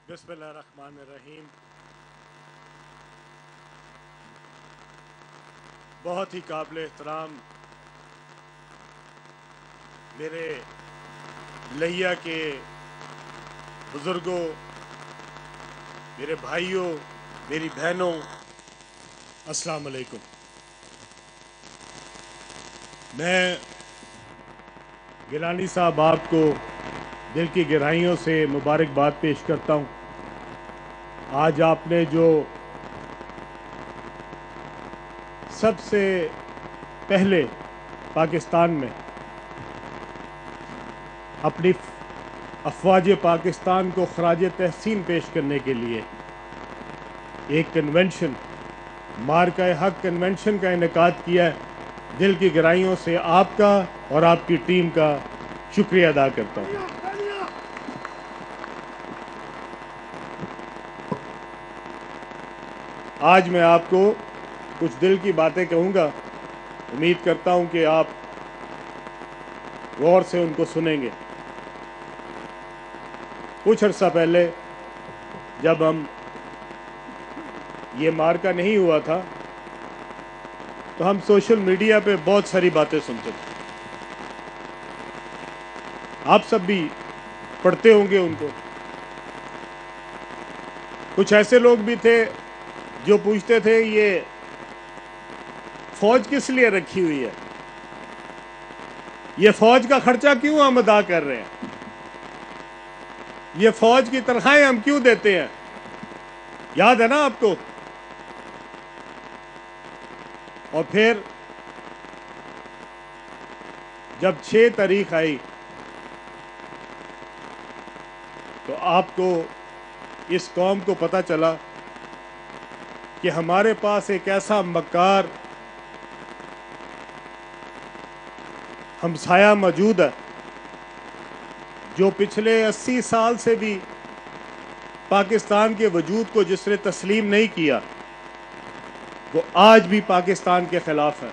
बिस्मिल्लाहिर्रहमानिर्रहीम। बहुत ही काबिल एहतराम मेरे लहिया के बुज़ुर्गों, मेरे भाइयों, मेरी बहनों, अस्सलाम वालेकुम। मैं गिलानी साहब आपको दिल की गहराइयों से मुबारकबाद पेश करता हूँ। आज आपने जो सबसे पहले पाकिस्तान में अपनी अफवाज पाकिस्तान को खराज तहसीन पेश करने के लिए एक कन्वेंशन, मार्का हक कन्वेंशन का इनेकाद किया है, दिल की गहराइयों से आपका और आपकी टीम का शुक्रिया अदा करता हूँ। आज मैं आपको कुछ दिल की बातें कहूँगा। उम्मीद करता हूँ कि आप गौर से उनको सुनेंगे। कुछ अर्सा पहले जब ये मार्का नहीं हुआ था तो हम सोशल मीडिया पे बहुत सारी बातें सुनते थे। आप सब भी पढ़ते होंगे उनको। कुछ ऐसे लोग भी थे जो पूछते थे ये फौज किस लिए रखी हुई है, ये फौज का खर्चा क्यों हम अदा कर रहे हैं, ये फौज की तनख्वाहें हम क्यों देते हैं। याद है ना आपको। और फिर जब 6 तारीख आई तो आपको, इस कौम को पता चला कि हमारे पास एक ऐसा मक्कार हमसाया मौजूद है जो पिछले 80 साल से भी पाकिस्तान के वजूद को जिसने तस्लीम नहीं किया, वो आज भी पाकिस्तान के खिलाफ है।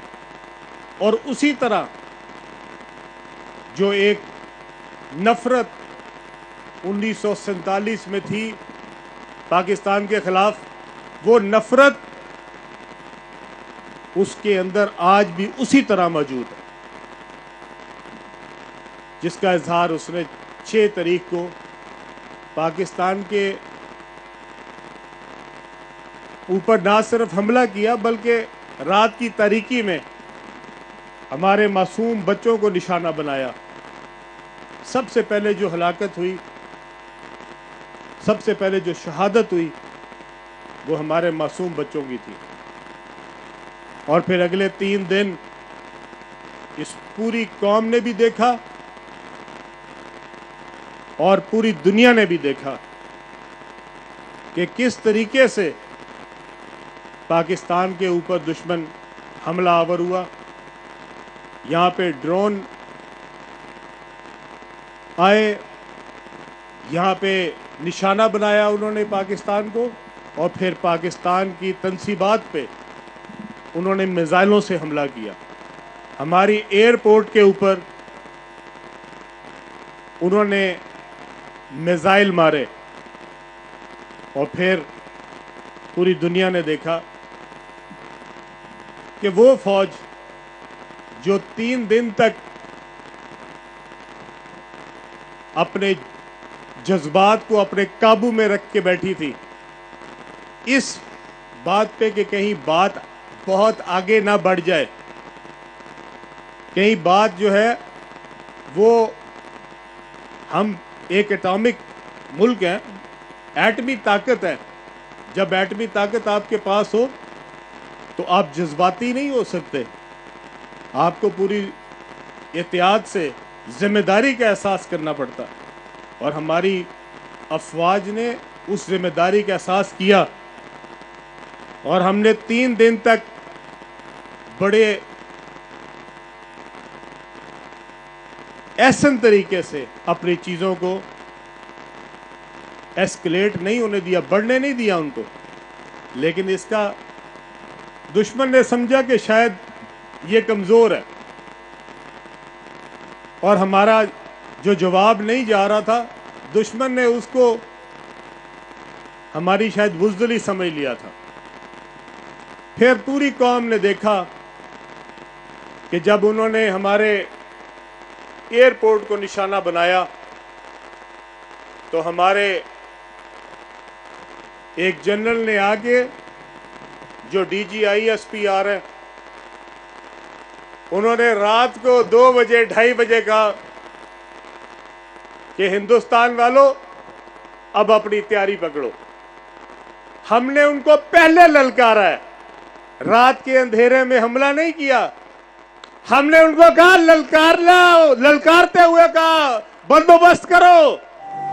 और उसी तरह जो एक नफरत 1947 में थी पाकिस्तान के खिलाफ, वो नफरत उसके अंदर आज भी उसी तरह मौजूद है, जिसका इजहार उसने 6 तारीख को पाकिस्तान के ऊपर ना सिर्फ हमला किया बल्कि रात की तारीकी में हमारे मासूम बच्चों को निशाना बनाया। सबसे पहले जो हलाकत हुई, सबसे पहले जो शहादत हुई, वो हमारे मासूम बच्चों की थी। और फिर अगले 3 दिन इस पूरी कौम ने भी देखा और पूरी दुनिया ने भी देखा कि किस तरीके से पाकिस्तान के ऊपर दुश्मन हमला आवर हुआ। यहाँ पे ड्रोन आए, यहाँ पे निशाना बनाया उन्होंने पाकिस्तान को, और फिर पाकिस्तान की तंसीबात पे उन्होंने मिसाइलों से हमला किया। हमारी एयरपोर्ट के ऊपर उन्होंने मिसाइल मारे और फिर पूरी दुनिया ने देखा कि वो फौज जो 3 दिन तक अपने जज्बात को अपने काबू में रख के बैठी थी, इस बात पे कि कहीं बात बहुत आगे ना बढ़ जाए, कहीं बात जो है वो, हम एक एटॉमिक मुल्क हैं, एटमी ताकत है। जब एटमी ताकत आपके पास हो तो आप जज्बाती नहीं हो सकते, आपको पूरी एहतियात से जिम्मेदारी का एहसास करना पड़ता। और हमारी अफवाज ने उस जिम्मेदारी का एहसास किया और हमने 3 दिन तक बड़े ऐसन तरीके से अपनी चीज़ों को एस्केलेट नहीं होने दिया, बढ़ने नहीं दिया उनको। लेकिन इसका दुश्मन ने समझा कि शायद ये कमज़ोर है और हमारा जो जवाब नहीं जा रहा था, दुश्मन ने उसको हमारी शायद बुज़दिली समझ लिया था। फिर पूरी कौम ने देखा कि जब उन्होंने हमारे एयरपोर्ट को निशाना बनाया तो हमारे एक जनरल ने आके, जो DGISP है, उन्होंने रात को 2 बजे 2:30 बजे कहा कि हिंदुस्तान वालों अब अपनी तैयारी पकड़ो। हमने उनको पहले ललकारा है, रात के अंधेरे में हमला नहीं किया। हमने उनको कहा ललकार लो, ललकारते हुए कहा बंदोबस्त करो,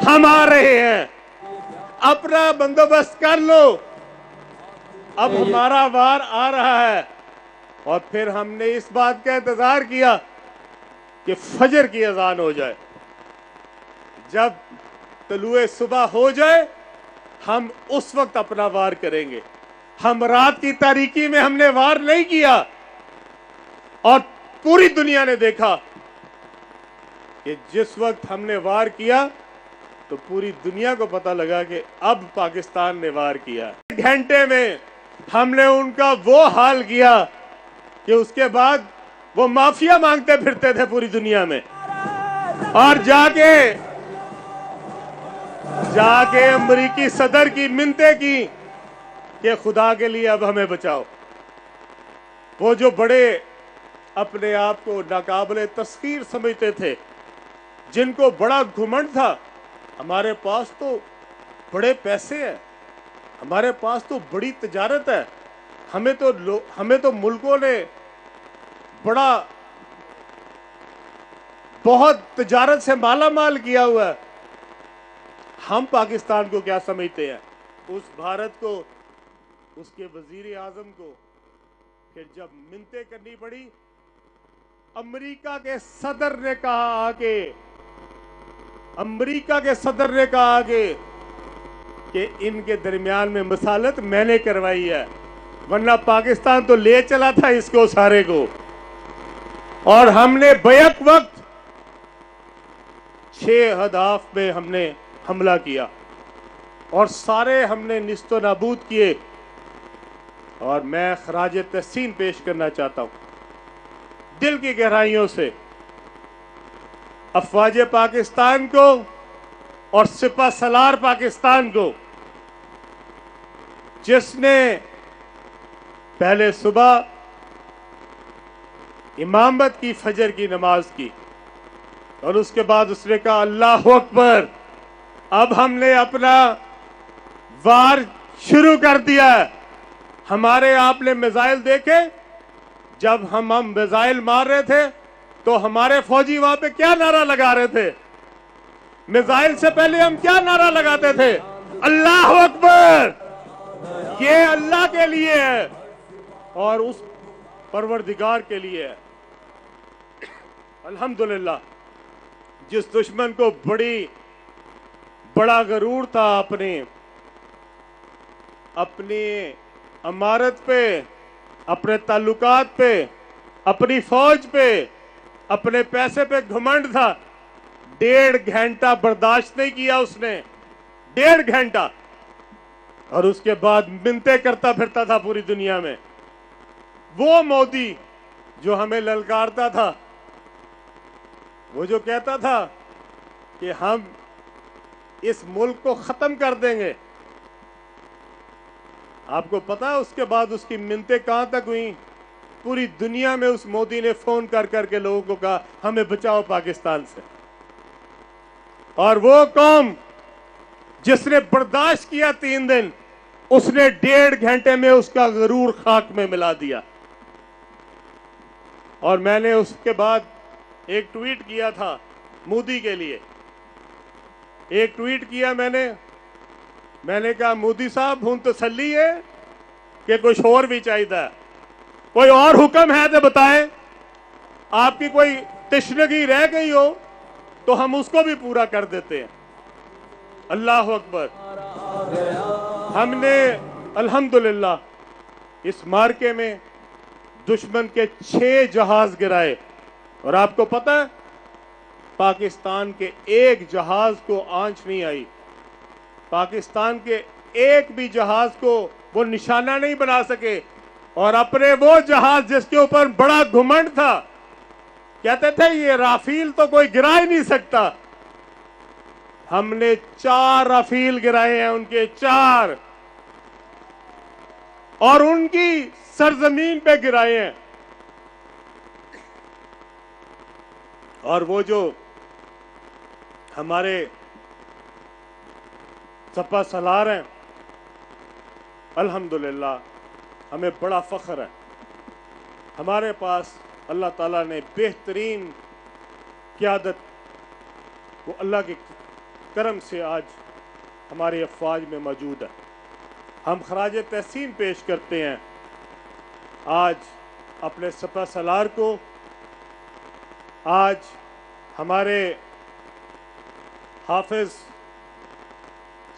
हम आ रहे हैं, अपना बंदोबस्त कर लो, अब हमारा वार आ रहा है। और फिर हमने इस बात का इंतजार किया कि फजर की अजान हो जाए, जब तलुए सुबह हो जाए हम उस वक्त अपना वार करेंगे। हम रात की तारीकी में हमने वार नहीं किया। और पूरी दुनिया ने देखा कि जिस वक्त हमने वार किया तो पूरी दुनिया को पता लगा कि अब पाकिस्तान ने वार किया। घंटे में हमने उनका वो हाल किया कि उसके बाद वो माफिया मांगते फिरते थे पूरी दुनिया में, और जाके अमेरिकी सदर की मिन्नतें की कि खुदा के लिए अब हमें बचाओ। वो जो बड़े अपने आप को नाकाबिले तस्खीर समझते थे, जिनको बड़ा घुमंड था, हमारे पास तो बड़े पैसे हैं, हमारे पास तो बड़ी तिजारत है, हमें तो मुल्कों ने बहुत तिजारत से माला माल किया हुआ है। हम पाकिस्तान को क्या समझते हैं? उस भारत को, उसके वजीर आजम को फिर जब मिन्नतें करनी पड़ी, अमेरिका के सदर ने कहा आगे कि इनके दरमियान में मसालत मैंने करवाई है, वरना पाकिस्तान तो ले चला था इसको सारे को। और हमने बैक वक्त 6 अहदाफ में हमने हमला किया और सारे हमने निस्तो नाबूद किए। और मैं खराज तहसीन पेश करना चाहता हूं दिल की गहराइयों से अफवाज पाकिस्तान को और सिपा सलार पाकिस्तान को, जिसने पहले सुबह इमामत की, फजर की नमाज की, और उसके बाद उसने कहा अल्लाह अकबर, अब हमने अपना वार शुरू कर दिया है। हमारे आपने मिसाइल देखे, जब हम मिसाइल मार रहे थे तो हमारे फौजी वहां पे क्या नारा लगा रहे थे? मिसाइल से पहले हम क्या नारा लगाते थे? अल्लाह अकबर। ये अल्लाह के लिए है और उस परवरदिगार के लिए है। अल्हम्दुलिल्लाह, जिस दुश्मन को बड़ा गरूर था अपने अमारत पे, अपने ताल्लुकात पे, अपनी फौज पे, अपने पैसे पे घमंड था, 1.5 घंटा बर्दाश्त नहीं किया उसने, 1.5 घंटा। और उसके बाद मिन्नतें करता फिरता था पूरी दुनिया में। वो मोदी जो हमें ललकारता था, वो जो कहता था कि हम इस मुल्क को खत्म कर देंगे, आपको पता है उसके बाद उसकी मिन्नतें कहां तक हुई? पूरी दुनिया में उस मोदी ने फोन कर करके लोगों को कहा हमें बचाओ पाकिस्तान से। और वो कौम जिसने बर्दाश्त किया 3 दिन, उसने 1.5 घंटे में उसका गरूर खाक में मिला दिया। और मैंने उसके बाद एक ट्वीट किया था मोदी के लिए, एक ट्वीट किया मैंने कहा मोदी साहब हुन तसल्ली है कि कुछ और भी चाहिए, कोई और हुक्म है तो बताएं, आपकी कोई तशनगी रह गई हो तो हम उसको भी पूरा कर देते हैं। अल्लाह अकबर। हमने अल्हम्दुलिल्लाह इस मार्के में दुश्मन के 6 जहाज गिराए। और आपको पता है पाकिस्तान के एक जहाज को आंच नहीं आई, पाकिस्तान के एक भी जहाज को वो निशाना नहीं बना सके, और अपने वो जहाज जिसके ऊपर बड़ा घुमंड था, कहते थे ये राफेल तो कोई गिरा ही नहीं सकता, हमने 4 राफेल गिराए हैं उनके, 4, और उनकी सरजमीन पे गिराए हैं। और वो जो हमारे सपा सलार हैं, अल्हम्दुलिल्लाह हमें बड़ा फख्र है, हमारे पास अल्लाह ताला ने बेहतरीन क़यादत, वो अल्लाह के करम से आज हमारी अफवाज में मौजूद है। हम खराज तहसीन पेश करते हैं आज अपने सपा सलार को। आज हमारे हाफिज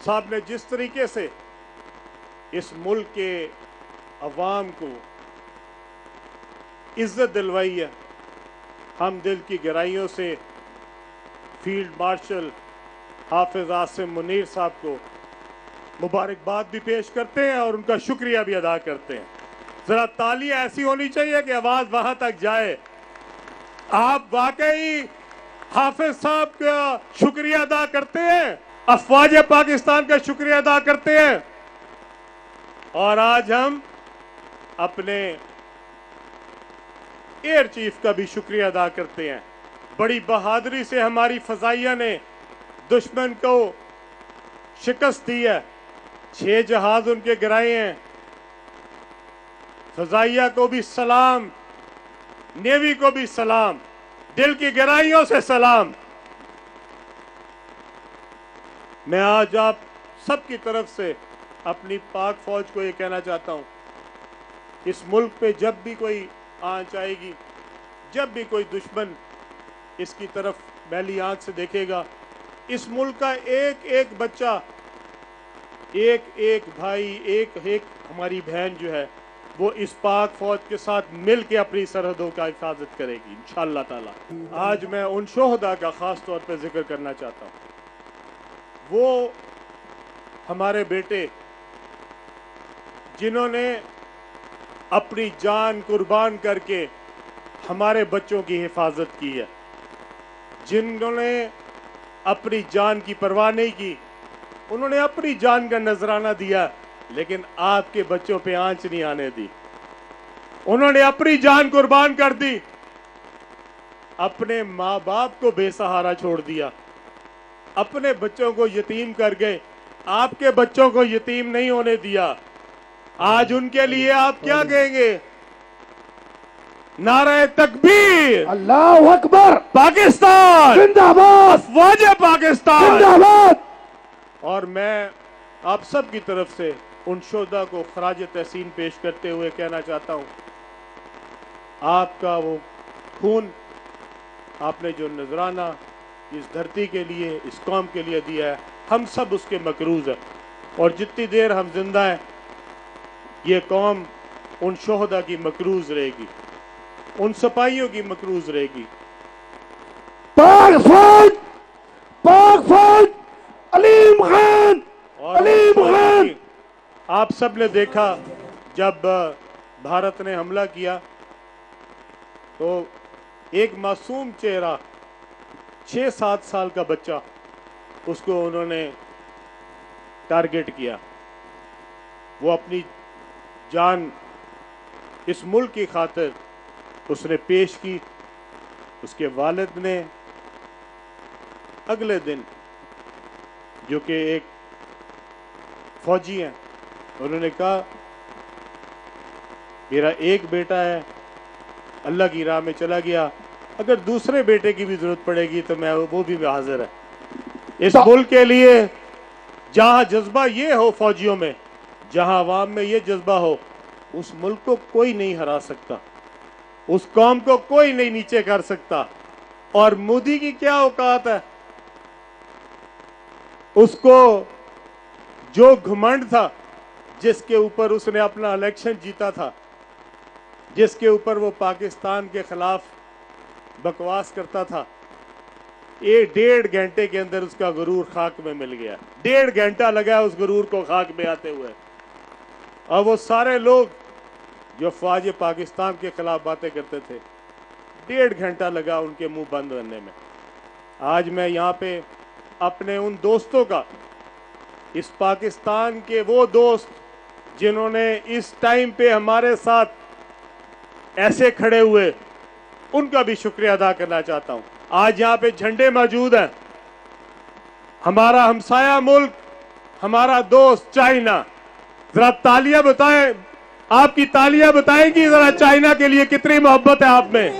साहब ने जिस तरीके से इस मुल्क के अवाम को इज्जत दिलवाई है, हम दिल की गहराइयों से फील्ड मार्शल हाफिज आसिम मुनीर साहब को मुबारकबाद भी पेश करते हैं और उनका शुक्रिया भी अदा करते हैं। जरा तालियां ऐसी होनी चाहिए कि आवाज वहां तक जाए। आप वाकई हाफिज साहब का शुक्रिया अदा करते हैं, अफवाज पाकिस्तान का शुक्रिया अदा करते हैं, और आज हम अपने एयर चीफ का भी शुक्रिया अदा करते हैं। बड़ी बहादुरी से हमारी फजाइया ने दुश्मन को शिकस्त दी है, 6 जहाज उनके गिराए हैं। फजाइया को भी सलाम, नेवी को भी सलाम, दिल की गहराइयों से सलाम। मैं आज आप सबकी तरफ से अपनी पाक फौज को ये कहना चाहता हूं, इस मुल्क पे जब भी कोई आंच आएगी, जब भी कोई दुश्मन इसकी तरफ मैली आंख से देखेगा, इस मुल्क का एक एक बच्चा, एक एक भाई, एक एक हमारी बहन जो है, वो इस पाक फौज के साथ मिल के अपनी सरहदों का हिफाजत करेगी इंशाअल्लाह ताला। आज मैं उन शोहदा का खास तौर पर जिक्र करना चाहता हूँ, वो हमारे बेटे जिन्होंने अपनी जान कुर्बान करके हमारे बच्चों की हिफाजत की है, जिन्होंने अपनी जान की परवाह नहीं की, उन्होंने अपनी जान का नजराना दिया, लेकिन आपके बच्चों पे आंच नहीं आने दी। उन्होंने अपनी जान कुर्बान कर दी, अपने माँ बाप को बेसहारा छोड़ दिया, अपने बच्चों को यतीम कर गए, आपके बच्चों को यतीम नहीं होने दिया। आज उनके लिए आप क्या कहेंगे? नारे तकबीर, अल्लाहु अकबर, पाकिस्तान जिंदाबाद, अफवाज पाकिस्तान जिंदाबाद। और मैं आप सब की तरफ से उन शोहदा को खराज तहसीन पेश करते हुए कहना चाहता हूं, आपका वो खून, आपने जो नजराना इस धरती के लिए, इस कौम के लिए दिया है, हम सब उसके मकरूज हैं, और जितनी देर हम जिंदा हैं ये कौम उन शोहदा की मकरूज रहेगी, उन सिपाहियों की मकरूज रहेगी। पाक फौज, अलीम खान, अलीम खान। आप सब ने देखा जब भारत ने हमला किया तो एक मासूम चेहरा, 6-7 साल का बच्चा, उसको उन्होंने टारगेट किया। वो अपनी जान इस मुल्क की खातिर उसने पेश की। उसके वालिद ने अगले दिन, जो कि एक फौजी हैं, उन्होंने कहा मेरा एक बेटा है, अल्लाह की राह में चला गया, अगर दूसरे बेटे की भी जरूरत पड़ेगी तो मैं वो भी हाजिर है। इस मुल्क के लिए जहां जज्बा ये हो फौजियों में, जहां अवाम में ये जज्बा हो, उस मुल्क को कोई नहीं हरा सकता, उस कौम को कोई नहीं नीचे कर सकता। और मोदी की क्या औकात है? उसको जो घमंड था, जिसके ऊपर उसने अपना इलेक्शन जीता था, जिसके ऊपर वो पाकिस्तान के खिलाफ बकवास करता था, ये 1.5 घंटे के अंदर उसका गुरूर खाक में मिल गया। 1.5 घंटा लगा उस गुरूर को खाक में आते हुए। और वो सारे लोग जो फौज पाकिस्तान के खिलाफ बातें करते थे, 1.5 घंटा लगा उनके मुंह बंद करने में। आज मैं यहाँ पे अपने उन दोस्तों का, इस पाकिस्तान के वो दोस्त जिन्होंने इस टाइम पे हमारे साथ ऐसे खड़े हुए, उनका भी शुक्रिया अदा करना चाहता हूं। आज यहाँ पे झंडे मौजूद हैं, हमारा हमसाया मुल्क, हमारा दोस्त चाइना। जरा तालियां बताएं, आपकी तालियां बताएंगी जरा चाइना के लिए कितनी मोहब्बत है आप में।